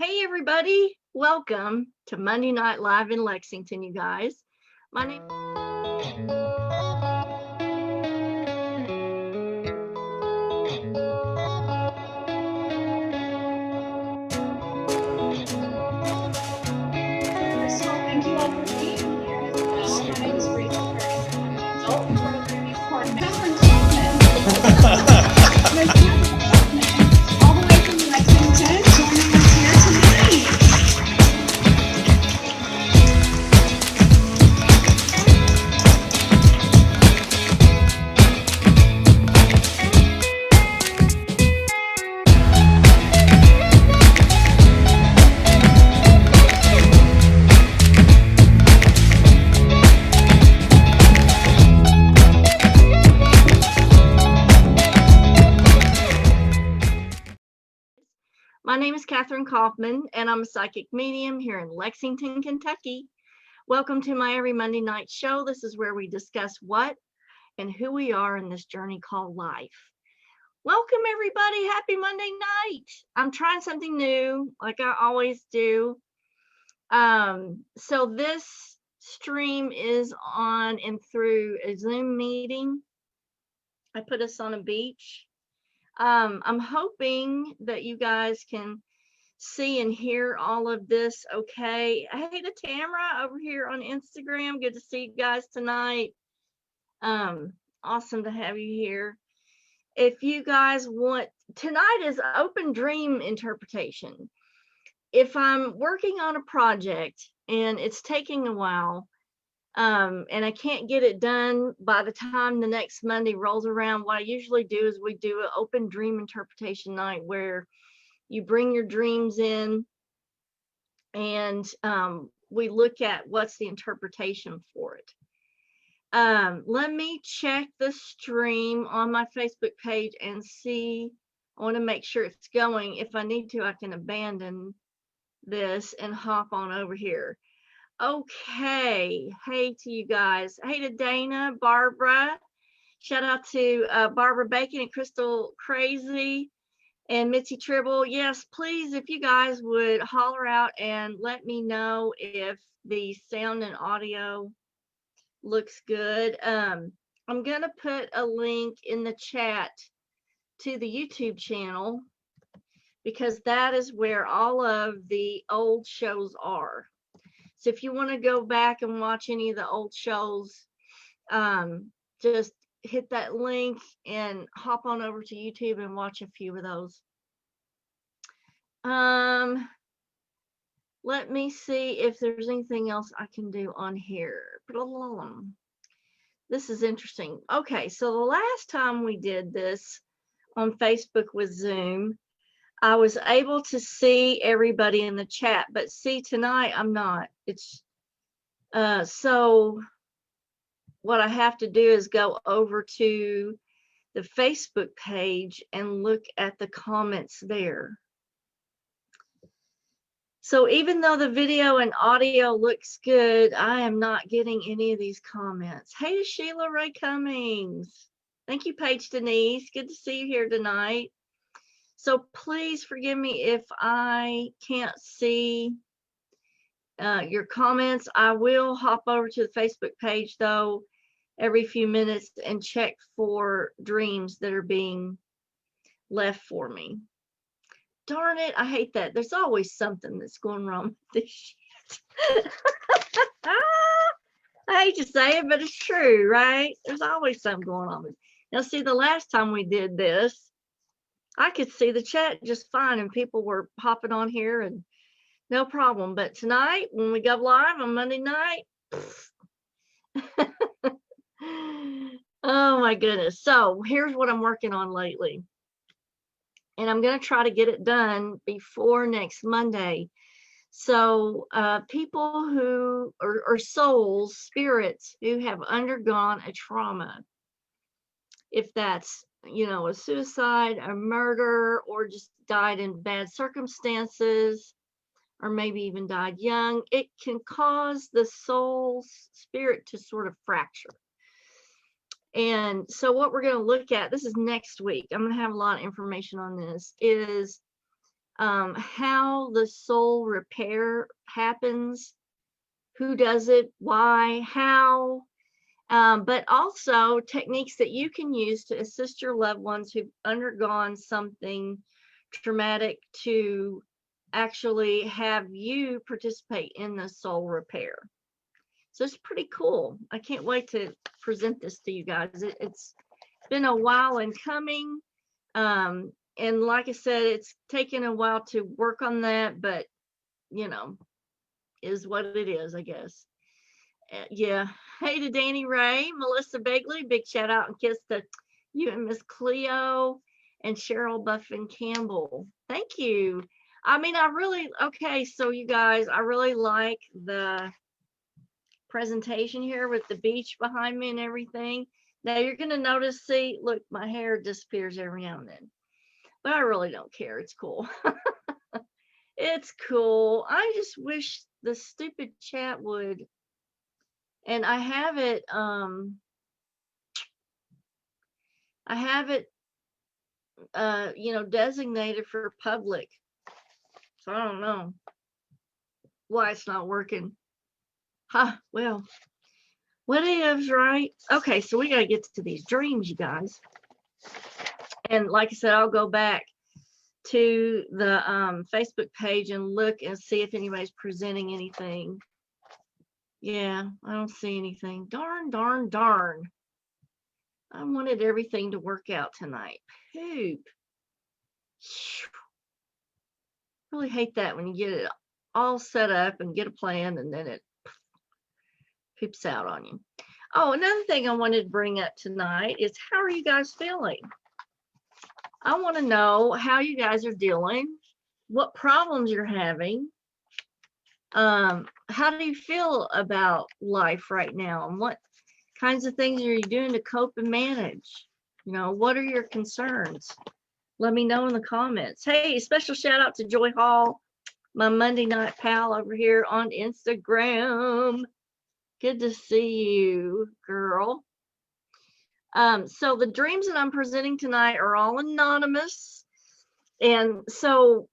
Hey everybody, welcome to Monday Night Live in Lexington, you guys. My name First of all, thank you all for being here as well. My name is Rachel Harrison. I'm the adult programming coordinator. Kathryn Kauffman. Miss Kathryn Kauffman, all the way from Lexington, joining us here tonight. is Kathryn Kauffman, and I'm a psychic medium here in Lexington, Kentucky. Welcome to my every Monday night show. This is where we discuss what and who we are in this journey called life. Welcome everybody, happy Monday night. I'm trying something new, like I always do. So this stream is on and through a Zoom meeting. I put us on a beach. I'm hoping that you guys can see and hear all of this okay. Hey to Tamara over here on Instagram. Good to see you guys tonight. Awesome to have you here. If you guys want, tonight is open dream interpretation. If I'm working on a project and it's taking a while, and I can't get it done by the time the next Monday rolls around, what I usually do is we do an open dream interpretation night where you bring your dreams in and we look at what's the interpretation for it. Let me check the stream on my Facebook page and see. I want to make sure it's going. If I need to, I can abandon this and hop on over here. Okay, hey to you guys. Hey to Dana, Barbara. Shout out to Barbara Bacon and Crystal Crazy and Mitzi Tribble. Yes, please, if you guys would holler out and let me know if the sound and audio looks good. I'm gonna put a link in the chat to the YouTube channel because that is where all of the old shows are. So if you want to go back and watch any of the old shows, just hit that link and hop on over to YouTube and watch a few of those. Let me see if there's anything else I can do on here. This is interesting. Okay, so the last time we did this on Facebook with Zoom, I was able to see everybody in the chat, but see tonight I'm not. It's so what I have to do is go over to the Facebook page and look at the comments there. So even though the video and audio looks good, I am not getting any of these comments. Hey to Sheila Ray Cummings. Thank you, Paige Denise. Good to see you here tonight. So please forgive me if I can't see your comments. I will hop over to the Facebook page though every few minutes and check for dreams that are being left for me. Darn it, I hate that. There's always something that's going wrong with this shit. I hate to say it, but it's true, right? There's always something going on with it. Now see, the last time we did this, I could see the chat just fine and people were popping on here and no problem. But tonight, when we go live on Monday night, oh my goodness. So here's what I'm working on lately. And I'm going to try to get it done before next Monday. So people who or souls, spirits who have undergone a trauma, if that's, you know, a suicide, a murder, or just died in bad circumstances, or maybe even died young, it can cause the soul's spirit to sort of fracture. And so what we're going to look at, this is next week, I'm going to have a lot of information on this, is how the soul repair happens, who does it, why, how, but also techniques that you can use to assist your loved ones who've undergone something traumatic to actually have you participate in the soul repair. So it's pretty cool. I can't wait to present this to you guys. It's been a while in coming. And like I said, it's taken a while to work on that, but you know, is what it is, I guess. Yeah. Hey to Danny Ray, Melissa Begley, big shout out and kiss to you and Miss Cleo and Cheryl Buffin Campbell. Thank you. I mean, okay, so you guys, I really like the presentation here with the beach behind me and everything. Now you're going to notice, see, look, my hair disappears every now and then, but I really don't care. It's cool. It's cool. I just wish the stupid chat would, and I have it, designated for public. So I don't know why it's not working. Well, what ifs, right? Okay, so we got to get to these dreams, you guys. And like I said, I'll go back to the Facebook page and look and see if anybody's presenting anything. Yeah, I don't see anything. Darn, darn, darn. I wanted everything to work out tonight. Poop. Really hate that when you get it all set up and get a plan and then it poops out on you. Oh, another thing I wanted to bring up tonight is how are you guys feeling? I want to know how you guys are dealing, what problems you're having. How do you feel about life right now? And what kinds of things are you doing to cope and manage? What are your concerns? Let me know in the comments. Hey, special shout out to Joy Hall, my Monday night pal over here on Instagram. Good to see you, girl. So the dreams that I'm presenting tonight are all anonymous. And so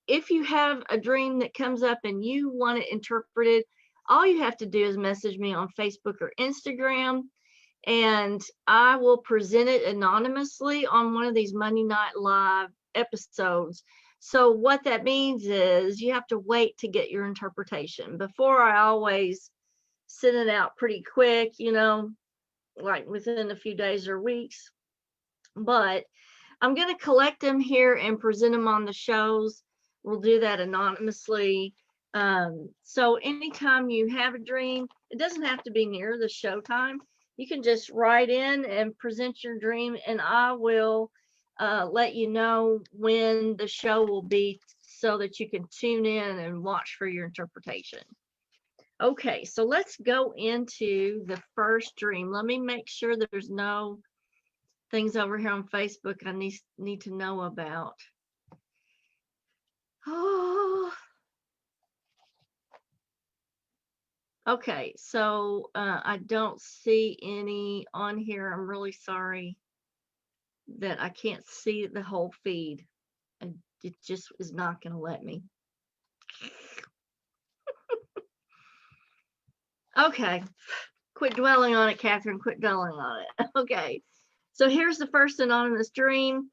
if you have a dream that comes up and you want it interpreted, all you have to do is message me on Facebook or Instagram, and I will present it anonymously on one of these Monday Night Live episodes. So what that means is you have to wait to get your interpretation. Before, I always send it out pretty quick, like within a few days or weeks. But I'm going to collect them here and present them on the shows. We'll do that anonymously. So anytime you have a dream, it doesn't have to be near the show time. You can just write in and present your dream, and I will let you know when the show will be so that you can tune in and watch for your interpretation. Okay, so let's go into the first dream. Let me make sure that there's no things over here on Facebook I need to know about. Oh. Okay, so I don't see any on here. I'm really sorry that I can't see the whole feed. It just is not going to let me. Okay, quit dwelling on it, Kathryn. Quit dwelling on it. Okay, so here's the first anonymous dream.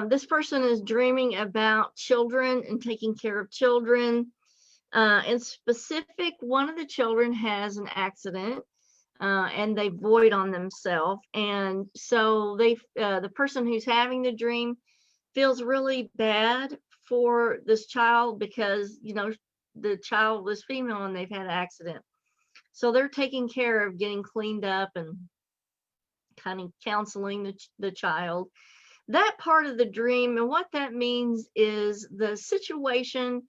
This person is dreaming about children and taking care of children. In specific, one of the children has an accident and they void on themselves. And so the person who's having the dream feels really bad for this child because, the child was female and they've had an accident. So they're taking care of getting cleaned up and kind of counseling the child. That part of the dream, and what that means is the situation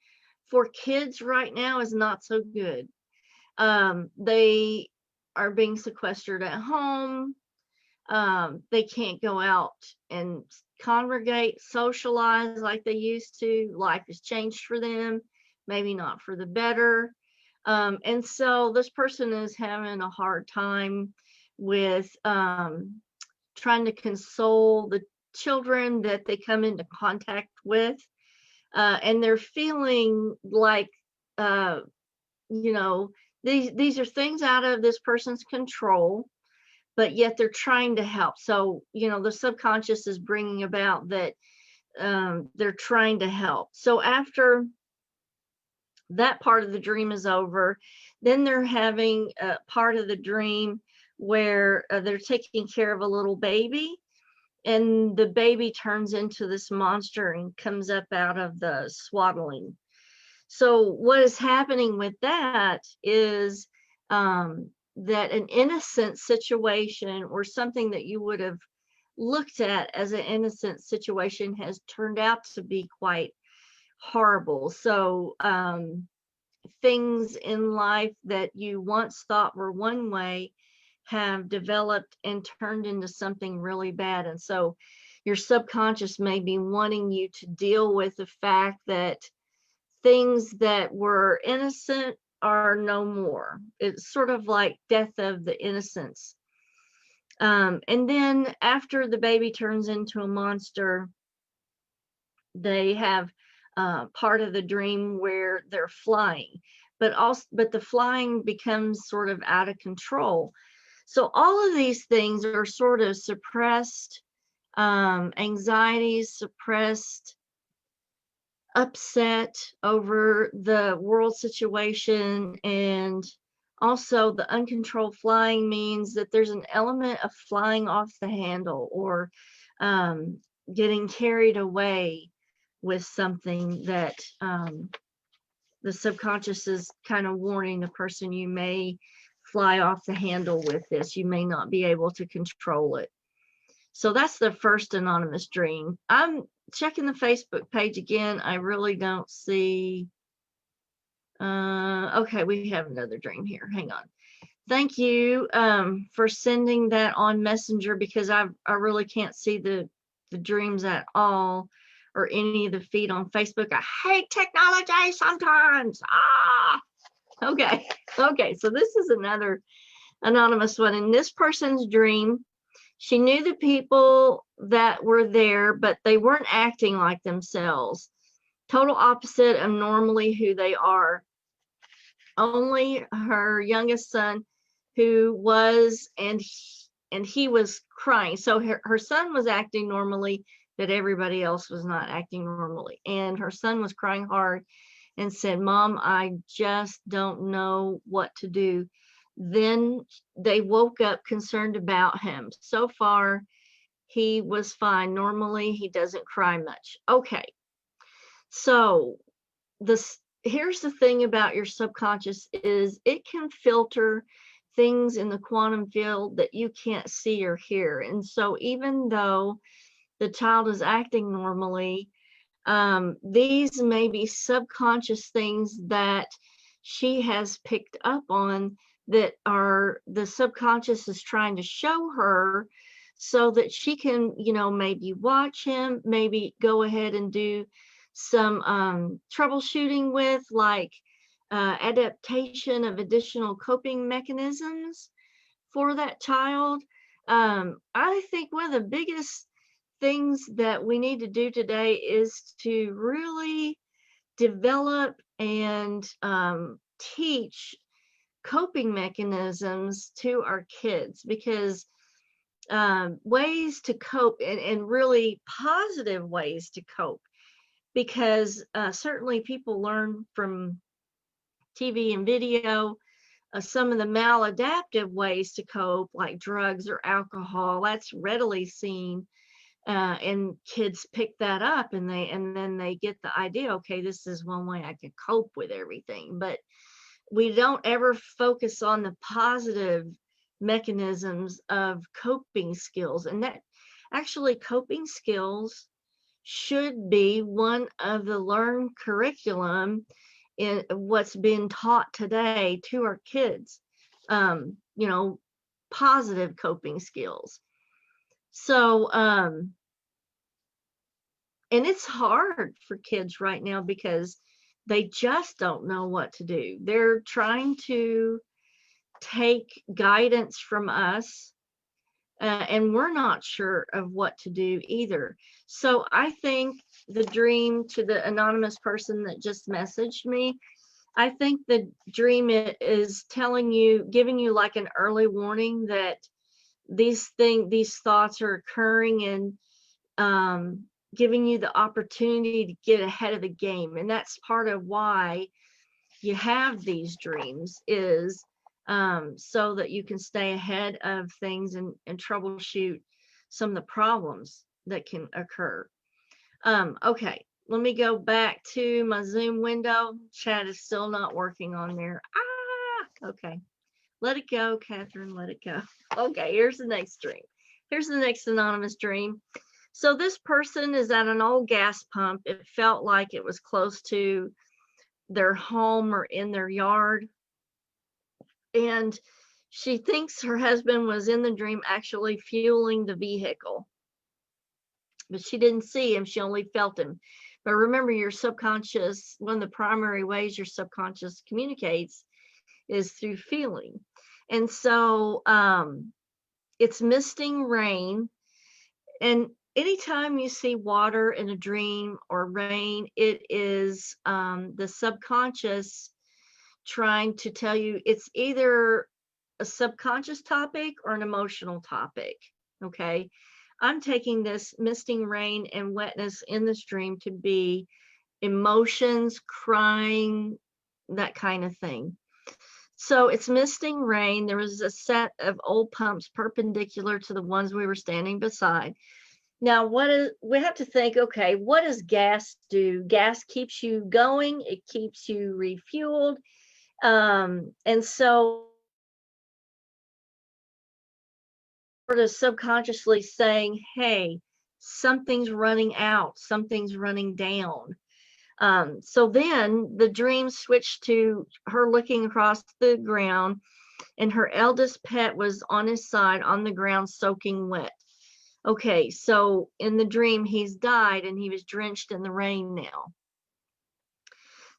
for kids right now is not so good. They are being sequestered at home. They can't go out and congregate, socialize like they used to. Life has changed for them, maybe not for the better. And so this person is having a hard time with trying to console the children that they come into contact with. and they're feeling like, you know, these are things out of this person's control, but yet they're trying to help. So, you know, the subconscious is bringing about that, they're trying to help. So after that part of the dream is over, then they're having a part of the dream where they're taking care of a little baby, and the baby turns into this monster and comes up out of the swaddling. So what is happening with that is, that an innocent situation or something that you would have looked at as an innocent situation has turned out to be quite horrible. So things in life that you once thought were one way have developed and turned into something really bad. And so your subconscious may be wanting you to deal with the fact that things that were innocent are no more. It's sort of like death of the innocence. And then after the baby turns into a monster, they have part of the dream where they're flying, but the flying becomes sort of out of control. So all of these things are sort of suppressed anxieties, suppressed upset over the world situation, and also the uncontrolled flying means that there's an element of flying off the handle, or getting carried away with something that the subconscious is kind of warning the person, you may fly off the handle with this, you may not be able to control it. So that's the first anonymous dream. I'm checking the Facebook page again. I really don't see. Okay, we have another dream here. Hang on. Thank you for sending that on Messenger, because I really can't see the dreams at all, or any of the feed on Facebook. I hate technology sometimes. Okay. Okay, so this is another anonymous one. In this person's dream, she knew the people that were there, but they weren't acting like themselves. Total opposite of normally who they are. Only her youngest son, who was, and he was crying. So her son was acting normally, but everybody else was not acting normally. And her son was crying hard and said, "Mom, I just don't know what to do." Then they woke up concerned about him. So far, he was fine. Normally, he doesn't cry much. Okay. So here's the thing about your subconscious is it can filter things in the quantum field that you can't see or hear. And so even though the child is acting normally, these may be subconscious things that she has picked up on, that are the subconscious is trying to show her, so that she can, you know, maybe watch him, maybe go ahead and do some troubleshooting with, like adaptation of additional coping mechanisms for that child. I think one of the biggest things that we need to do today is to really develop and teach coping mechanisms to our kids, because ways to cope, and really positive ways to cope, because certainly people learn from TV and video. Some of the maladaptive ways to cope, like drugs or alcohol, that's readily seen, and kids pick that up, and then they get the idea, okay, this is one way I can cope with everything. But we don't ever focus on the positive mechanisms of coping skills, and that actually coping skills should be one of the learned curriculum in what's been taught today to our kids. You know, positive coping skills. So and it's hard for kids right now because they just don't know what to do. They're trying to take guidance from us, and we're not sure of what to do either. So I think the dream to the anonymous person that just messaged me. I think the dream is telling you, giving you like an early warning that these thoughts are occurring, and giving you the opportunity to get ahead of the game. And that's part of why you have these dreams, is so that you can stay ahead of things and troubleshoot some of the problems that can occur. Okay, let me go back to my Zoom window. Chat is still not working on there. Okay. Let it go, Kathryn, let it go. Okay, here's the next dream. Here's the next anonymous dream. So this person is at an old gas pump. It felt like it was close to their home or in their yard. And she thinks her husband was in the dream actually fueling the vehicle. But she didn't see him, she only felt him. But remember, your subconscious, one of the primary ways your subconscious communicates is through feeling. And so it's misting rain. And anytime you see water in a dream or rain, it is the subconscious trying to tell you it's either a subconscious topic or an emotional topic. Okay. I'm taking this misting rain and wetness in this dream to be emotions, crying, that kind of thing. So it's misting rain. There was a set of old pumps perpendicular to the ones we were standing beside. Now, we have to think, okay, what does gas do? Gas keeps you going. It keeps you refueled. And so sort of subconsciously saying, hey, something's running out, something's running down. So then the dream switched to her looking across the ground, and her eldest pet was on his side on the ground soaking wet. Okay, so in the dream, he's died and he was drenched in the rain now.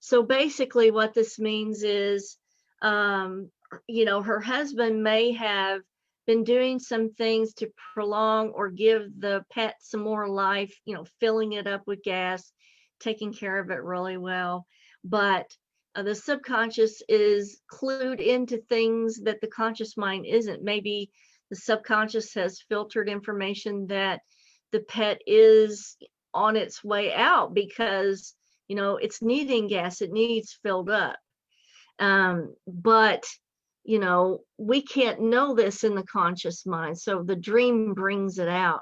So basically what this means is, her husband may have been doing some things to prolong or give the pet some more life, filling it up with gas, taking care of it really well. But the subconscious is clued into things that the conscious mind isn't. Maybe the subconscious has filtered information that the pet is on its way out because, it's needing gas, it needs filled up. But, we can't know this in the conscious mind. So the dream brings it out.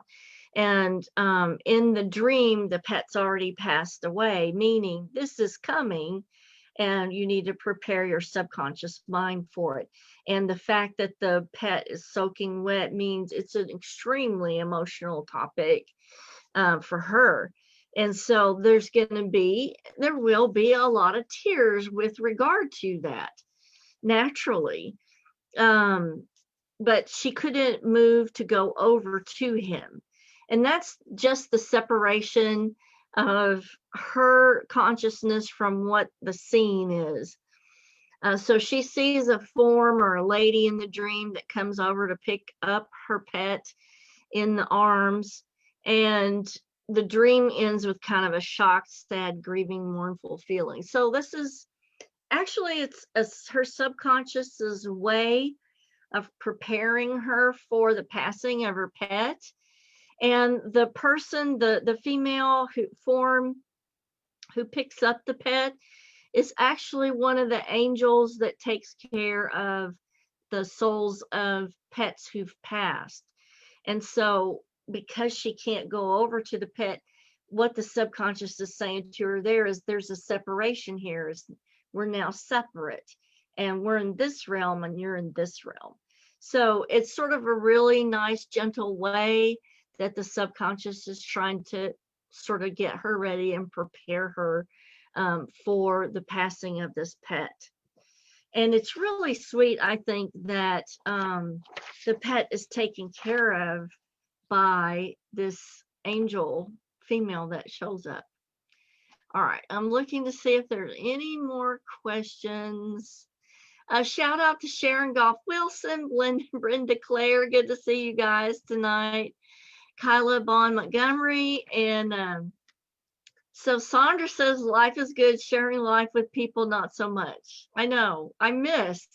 And in the dream, the pet's already passed away, meaning this is coming and you need to prepare your subconscious mind for it. And the fact that the pet is soaking wet means it's an extremely emotional topic for her. And so there will be a lot of tears with regard to that, naturally. But she couldn't move to go over to him. And that's just the separation of her consciousness from what the scene is. So she sees a form or a lady in the dream that comes over to pick up her pet in the arms. And the dream ends with kind of a shocked, sad, grieving, mournful feeling. So this is actually, it's her subconscious's way of preparing her for the passing of her pet. And the person, the female form who picks up the pet is actually one of the angels that takes care of the souls of pets who've passed. And so because she can't go over to the pet, what the subconscious is saying to her there is there's a separation here. We're now separate, and we're in this realm and you're in this realm. So it's sort of a really nice, gentle way that the subconscious is trying to sort of get her ready and prepare her for the passing of this pet. And it's really sweet, I think, that the pet is taken care of by this angel female that shows up. All right, I'm looking to see if there's any more questions. Shout out to Sharon Goff Wilson, Brenda Claire. Good to see you guys tonight. Kyla Bond Montgomery and So Sandra says life is good, sharing life with people not so much. I know. I miss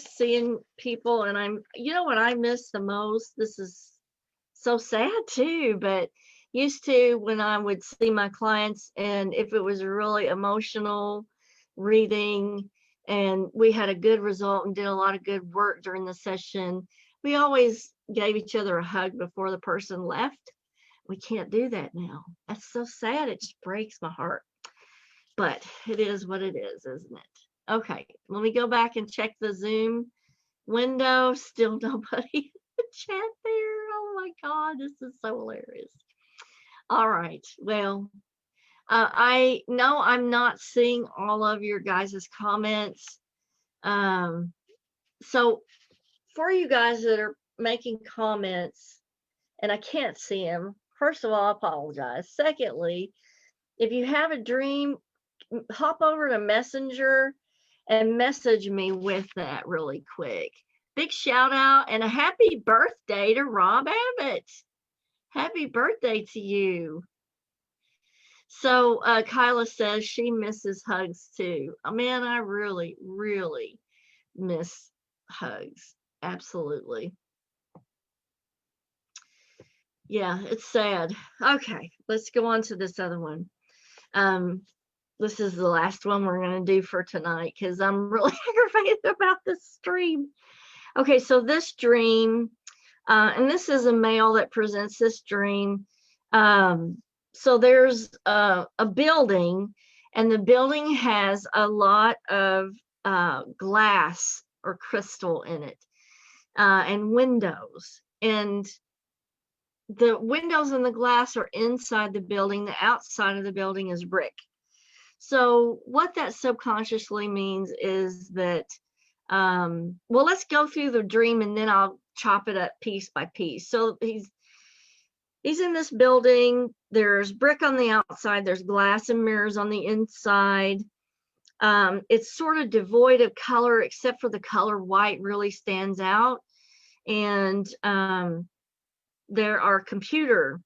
seeing people, and you know what I miss the most? This is so sad too, but used to, when I would see my clients, and if it was a really emotional reading and we had a good result and did a lot of good work during the session, we always gave each other a hug before the person left. We can't do that now. That's so sad. It just breaks my heart. But it is what it is, isn't it? Okay, let me go back and check the Zoom window. Still nobody in the chat there. Oh my God, this is so hilarious. All right, well, I know I'm not seeing all of your guys' comments. So for you guys that are making comments and I can't see them, first of all, I apologize. Secondly, if you have a dream, hop over to Messenger and message me with that really quick. Big shout out and a happy birthday to Rob Abbott. Happy birthday to you. So Kyla says she misses hugs too. Oh, man, I really, really miss hugs. Absolutely. Yeah, it's sad. Okay, let's go on to this other one. This is the last one we're going to do for tonight because I'm really aggravated about this stream. Okay, so this dream, and this is a male that presents this dream. So there's a building, and the building has a lot of glass or crystal in it, and windows. And the windows and the glass are inside the building. The outside of the building is brick. So what that subconsciously means is that, well, let's go through the dream and then I'll chop it up piece by piece. So he's in this building. There's brick on the outside. There's glass and mirrors on the inside. It's sort of devoid of color, except for the color white really stands out. And there are computer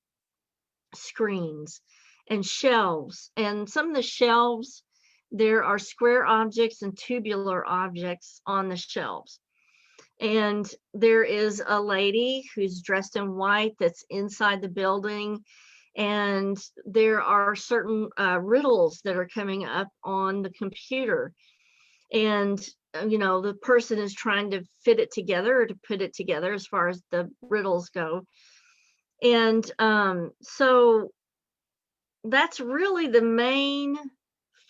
screens and shelves, and some of the shelves, there are square objects and tubular objects on the shelves. And there is a lady who's dressed in white that's inside the building, and there are certain riddles that are coming up on the computer, and you know, the person is trying to fit it together or to put it together as far as the riddles go. And so that's really the main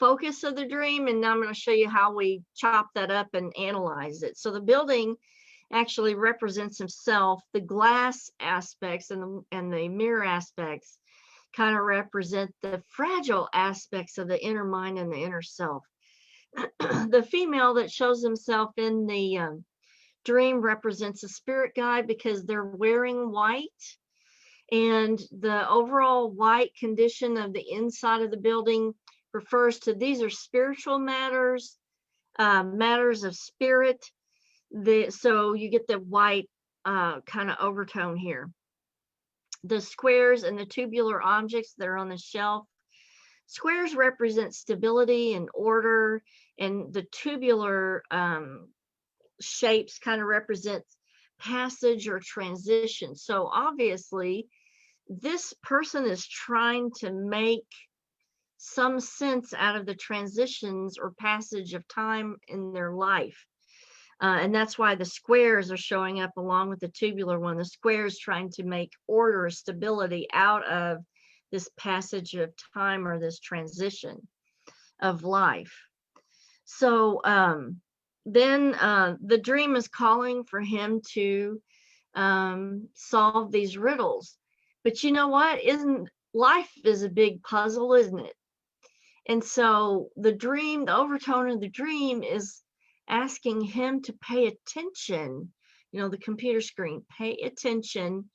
focus of the dream. And now I'm going to show you how we chop that up and analyze it. So the building actually represents himself. The glass aspects and the mirror aspects kind of represent the fragile aspects of the inner mind and the inner self. The female that shows himself in the dream represents a spirit guide because they're wearing white. And the overall white condition of the inside of the building refers to, these are spiritual matters, matters of spirit. So you get the white kind of overtone here. The squares and the tubular objects that are on the shelf. Squares represent stability and order, and the tubular shapes kind of represent passage or transition. So obviously, this person is trying to make some sense out of the transitions or passage of time in their life. And that's why the squares are showing up along with the tubular one. The squares trying to make order, stability out of this passage of time or this transition of life. So then the dream is calling for him to solve these riddles. But you know what? Life is a big puzzle, isn't it? And so the dream, the overtone of the dream is asking him to pay attention, you know, the computer screen, pay attention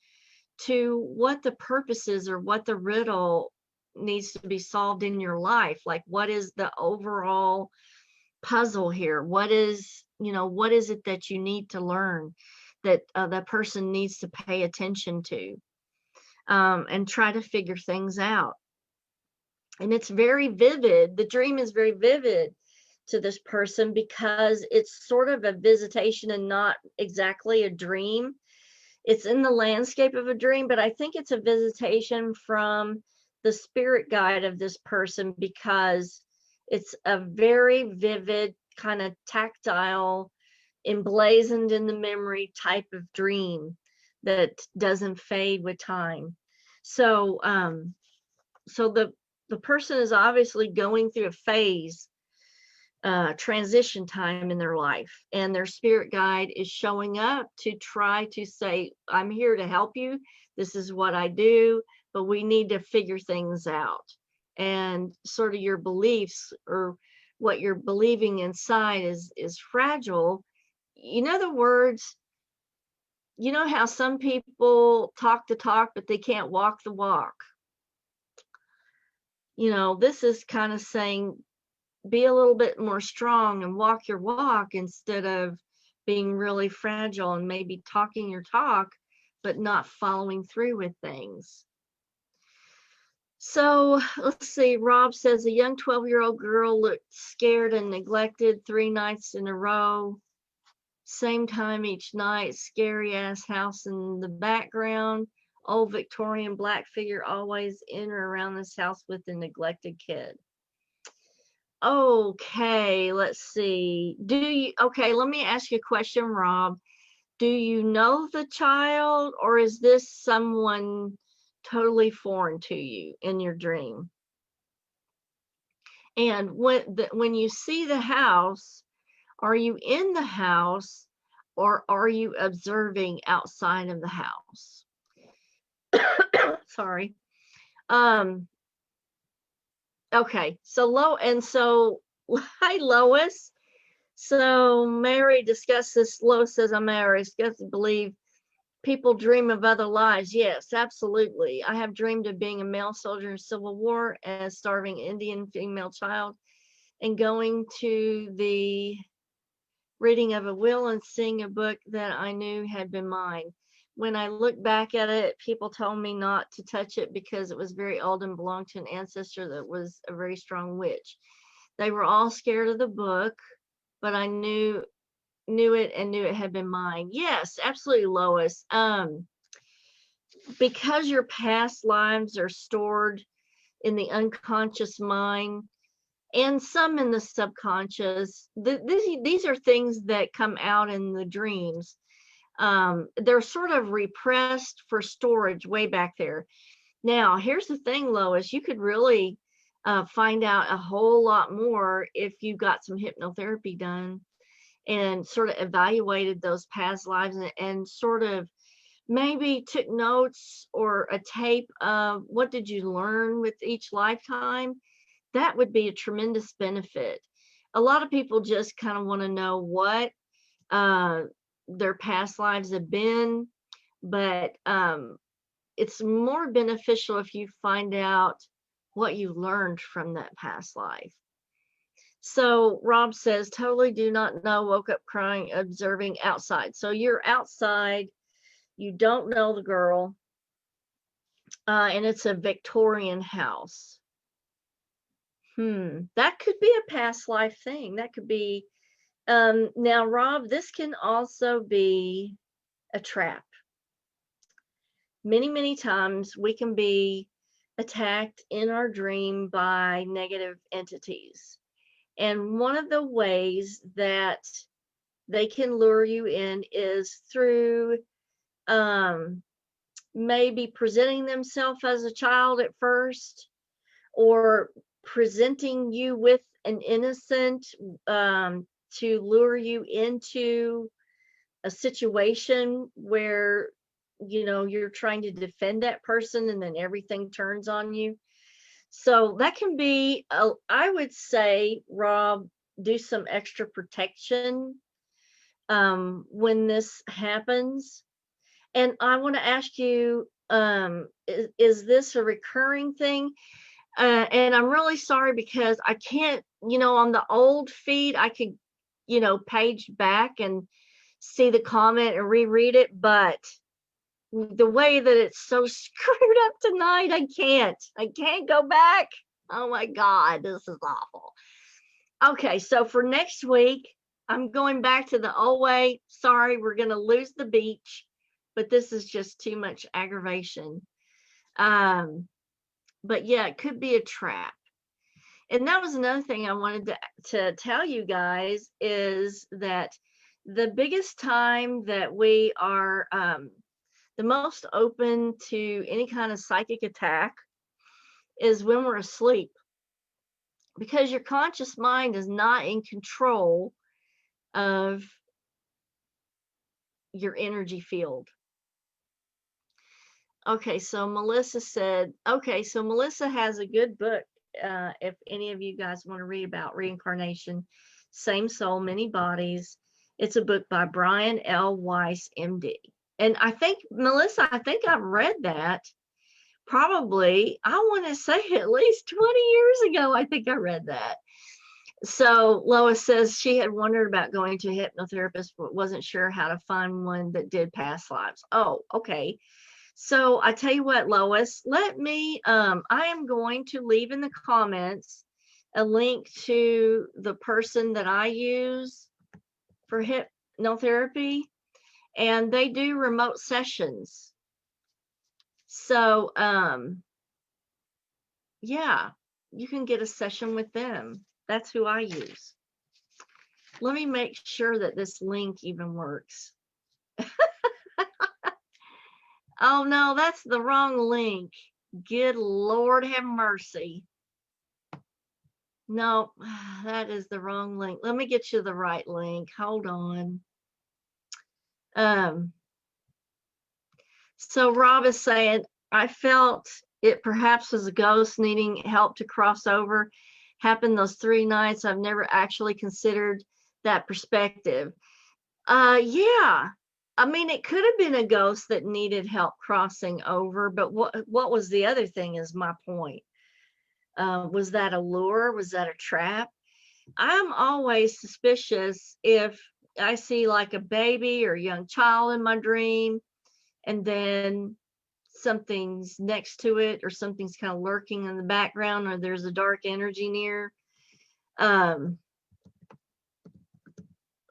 to what the purpose is or what the riddle needs to be solved in your life. Like, what is the overall puzzle here? What is, you know, what is it that you need to learn that that person needs to pay attention to, and try to figure things out. And it's very vivid. The dream is very vivid to this person because it's sort of a visitation and not exactly a dream. It's in the landscape of a dream, but I think it's a visitation from the spirit guide of this person because it's a very vivid, kind of tactile, emblazoned in the memory type of dream that doesn't fade with time. So the person is obviously going through a phase, transition time in their life, and their spirit guide is showing up to try to say, I'm here to help you. This is what I do, but we need to figure things out. And sort of your beliefs or what you're believing inside is fragile. In other words, you know how some people talk the talk, but they can't walk the walk. This is kind of saying, be a little bit more strong and walk your walk instead of being really fragile and maybe talking your talk, but not following through with things. So let's see. Rob says a young 12-year-old girl looked scared and neglected 3 nights in a row. Same time each night, scary ass house in the background. Old Victorian black figure always in or around this house with a neglected kid. Okay, let's see. Okay, let me ask you a question, Rob. Do you know the child, or is this someone totally foreign to you in your dream? And when you see the house, are you in the house or are you observing outside of the house? Sorry. Okay, so hi Lois. So Mary discussed this. Lois says, I'm Mary, discussed to believe people dream of other lives. Yes, absolutely. I have dreamed of being a male soldier in Civil War, as starving Indian female child, and going to the reading of a will and seeing a book that I knew had been mine. When I look back at it, people told me not to touch it because it was very old and belonged to an ancestor that was a very strong witch. They were all scared of the book, but I knew it and knew it had been mine. Yes, absolutely, Lois. Because your past lives are stored in the unconscious mind and some in the subconscious, these are things that come out in the dreams. They're sort of repressed for storage way back there. Now, here's the thing, Lois, you could really find out a whole lot more if you got some hypnotherapy done and sort of evaluated those past lives and sort of maybe took notes or a tape of what did you learn with each lifetime. That would be a tremendous benefit. A lot of people just kind of want to know what their past lives have been, but it's more beneficial if you find out what you learned from that past life. So Rob says, totally do not know, woke up crying, observing outside. So you're outside, you don't know the girl, and it's a Victorian house. That could be a past life thing. That could be, now Rob, this can also be a trap. Many, many times we can be attacked in our dream by negative entities. And one of the ways that they can lure you in is through maybe presenting themselves as a child at first, or presenting you with an innocent to lure you into a situation where you're trying to defend that person and then everything turns on you. So that can be, I would say, Rob, do some extra protection when this happens. And I want to ask you, is this a recurring thing? And I'm really sorry because I can't, on the old feed, I could, page back and see the comment and reread it, but the way that it's so screwed up tonight, I can't go back. Oh my God, this is awful. Okay, so for next week, I'm going back to the old way. Sorry, we're going to lose the beach, but this is just too much aggravation. But yeah, it could be a trap. And that was another thing I wanted to tell you guys is that the biggest time that we are the most open to any kind of psychic attack is when we're asleep, because your conscious mind is not in control of your energy field. Okay, so Melissa said, okay, so Melissa has a good book. If any of you guys want to read about reincarnation, Same Soul, Many Bodies. It's a book by Brian L. Weiss, MD. And I think, Melissa, I think I've read that probably, I want to say at least 20 years ago. I think I read that. So Lois says she had wondered about going to a hypnotherapist, but wasn't sure how to find one that did past lives. Oh, okay. So I tell you what, Lois, let me, I am going to leave in the comments a link to the person that I use for hypnotherapy, and they do remote sessions. So, yeah, you can get a session with them. That's who I use. Let me make sure that this link even works. Oh no, that's the wrong link. Good Lord have mercy. No, that is the wrong link. Let me get you the right link. Hold on. So Rob is saying, I felt it perhaps was a ghost needing help to cross over. Happened those 3 nights. I've never actually considered that perspective. Yeah. I mean, it could have been a ghost that needed help crossing over, but what was the other thing is my point. Was that a lure? Was that a trap? I'm always suspicious if I see like a baby or a young child in my dream, and then something's next to it, or something's kind of lurking in the background, or there's a dark energy near.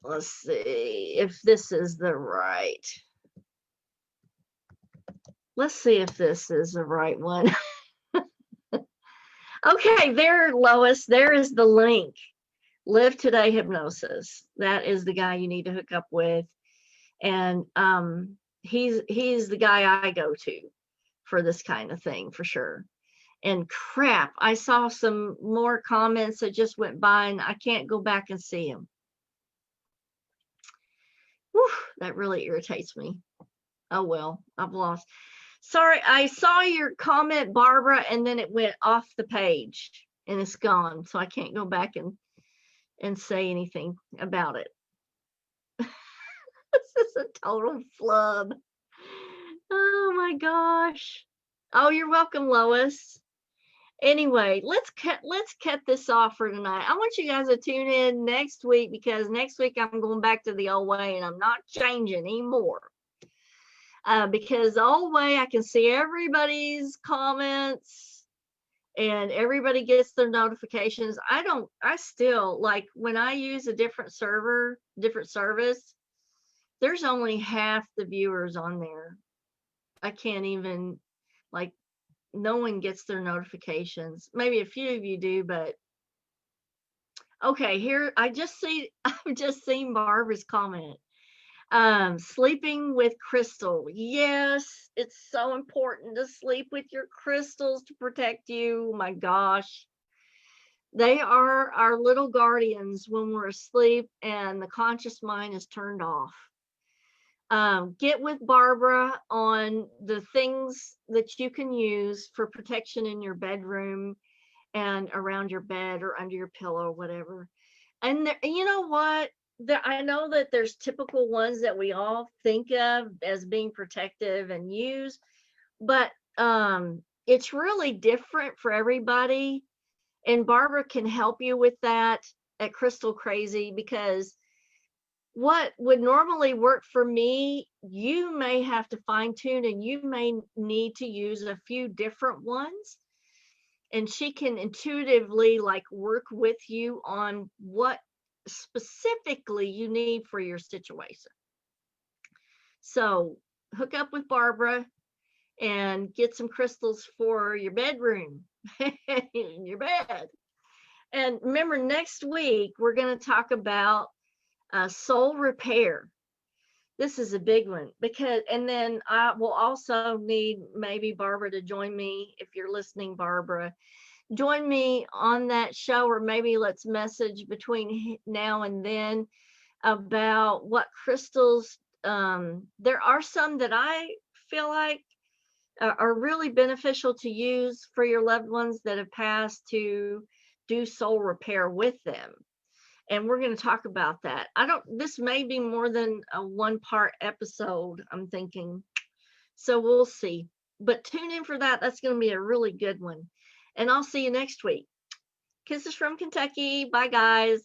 Let's see if this is the right. Let's see if this is the right one. Okay, there, Lois, there is the link. Live Today Hypnosis. That is the guy you need to hook up with. And he's the guy I go to for this kind of thing, for sure. And crap, I saw some more comments that just went by and I can't go back and see them. Whew, that really irritates me. Oh well, I've lost. Sorry, I saw your comment, Barbara, and then it went off the page and it's gone. So I can't go back and say anything about it. This is a total flub. Oh my gosh. Oh, you're welcome, Lois. Anyway, let's cut this off for tonight. I want you guys to tune in next week, because next week I'm going back to the old way and I'm not changing anymore. Because the old way I can see everybody's comments and everybody gets their notifications. I still, like, when I use a different server, different service, there's only half the viewers on there. I can't even, like, no one gets their notifications. Maybe a few of you do, but okay, here I've just seen Barbara's comment. Sleeping with crystal. Yes, it's so important to sleep with your crystals to protect you. My gosh. They are our little guardians when we're asleep and the conscious mind is turned off. Get with Barbara on the things that you can use for protection in your bedroom and around your bed or under your pillow or whatever. And there, you know what? I know that there's typical ones that we all think of as being protective and use, but it's really different for everybody. And Barbara can help you with that at Crystal Crazy, because what would normally work for me, you may have to fine tune, and you may need to use a few different ones. and she can intuitively like work with you on what specifically you need for your situation. So hook up with Barbara and get some crystals for your bedroom, your bed. And remember, next week we're going to talk about soul repair. This is a big one because, and then I will also need maybe Barbara to join me. If you're listening, Barbara, join me on that show, or maybe let's message between now and then about what crystals. There are some that I feel like are really beneficial to use for your loved ones that have passed, to do soul repair with them. And we're going to talk about that. This may be more than a 1-part episode, I'm thinking. So we'll see. But tune in for that. That's going to be a really good one. And I'll see you next week. Kisses from Kentucky. Bye, guys.